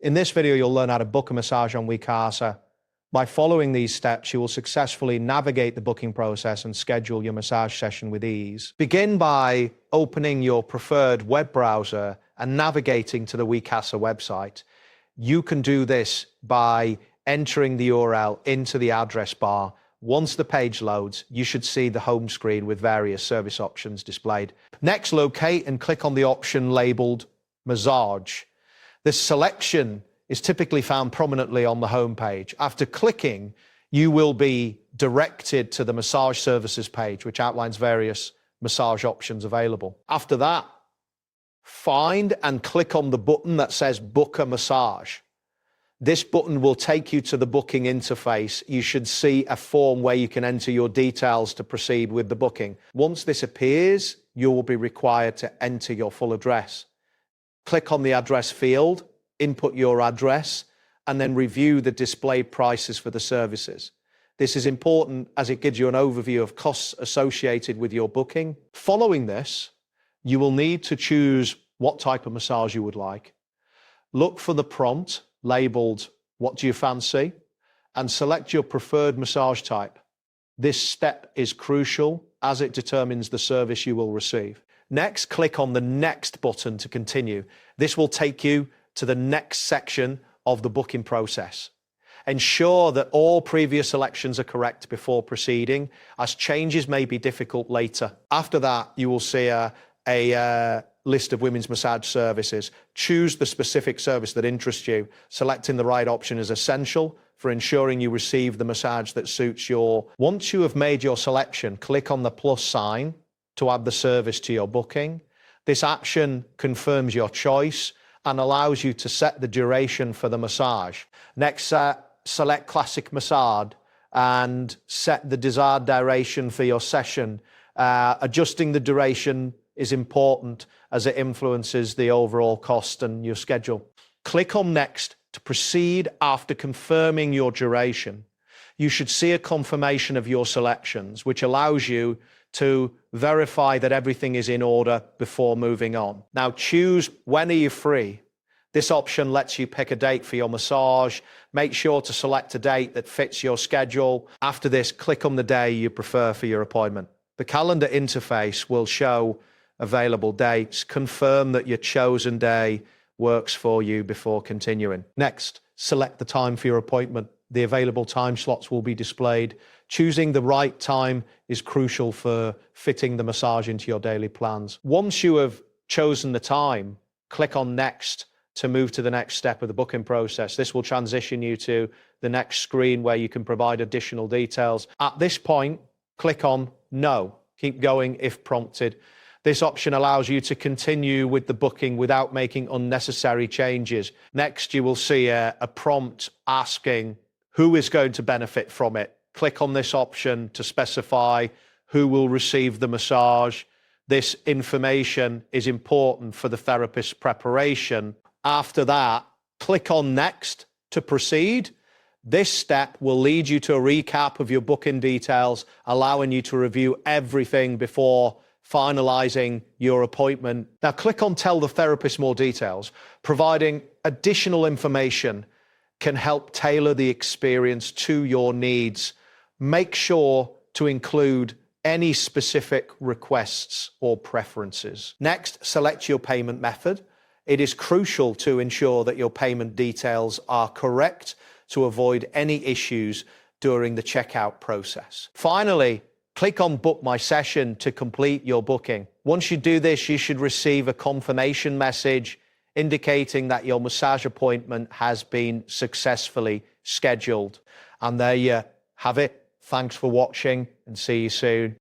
In this video, you'll learn how to book a massage on Wecasa. By following these steps, you will successfully navigate the booking process and schedule your massage session with ease. Begin by opening your preferred web browser and navigating to the Wecasa website. You can do this by entering the URL into the address bar. Once the page loads, you should see the home screen with various service options displayed. Next, locate and click on the option labeled Massage. This selection is typically found prominently on the home page. After clicking, you will be directed to the massage services page, which outlines various massage options available. After that, find and click on the button that says Book a Massage. This button will take you to the booking interface. You should see a form where you can enter your details to proceed with the booking. Once this appears, you will be required to enter your full address. Click on the address field, input your address, and then review the displayed prices for the services. This is important as it gives you an overview of costs associated with your booking. Following this, you will need to choose what type of massage you would like. Look for the prompt labeled "What do you fancy?" and select your preferred massage type. This step is crucial as it determines the service you will receive. Next, click on the Next button to continue. This will take you to the next section of the booking process. Ensure that all previous selections are correct before proceeding, as changes may be difficult later. After that, you will see a list of women's massage services. Choose the specific service that interests you. Selecting the right option is essential for ensuring you receive the massage that suits your. Once you have made your selection, click on the plus sign to add the service to your booking. This action confirms your choice and allows you to set the duration for the massage. Next, select Classic Massage and set the desired duration for your session. Adjusting the duration is important as it influences the overall cost and your schedule. Click on Next to proceed. After confirming your duration, you should see a confirmation of your selections, which allows you to verify that everything is in order before moving on. Now choose when are you free. This option lets you pick a date for your massage. Make sure to select a date that fits your schedule. After this, click on the day you prefer for your appointment. The calendar interface will show available dates. Confirm that your chosen day works for you before continuing. Next, select the time for your appointment. The available time slots will be displayed. Choosing the right time is crucial for fitting the massage into your daily plans. Once you have chosen the time, click on Next to move to the next step of the booking process. This will transition you to the next screen where you can provide additional details. At this point, click on No. Keep going if prompted. This option allows you to continue with the booking without making unnecessary changes. Next, you will see a prompt asking who is going to benefit from it. Click on this option to specify who will receive the massage. This information is important for the therapist's preparation. After that, click on Next to proceed. This step will lead you to a recap of your booking details, allowing you to review everything before finalizing your appointment. Now click on Tell the Therapist More Details. Providing additional information can help tailor the experience to your needs. Make sure to include any specific requests or preferences. Next, select your payment method. It is crucial to ensure that your payment details are correct to avoid any issues during the checkout process. Finally, click on Book My Session to complete your booking. Once you do this, you should receive a confirmation message indicating that your massage appointment has been successfully scheduled. And there you have it. Thanks for watching and see you soon.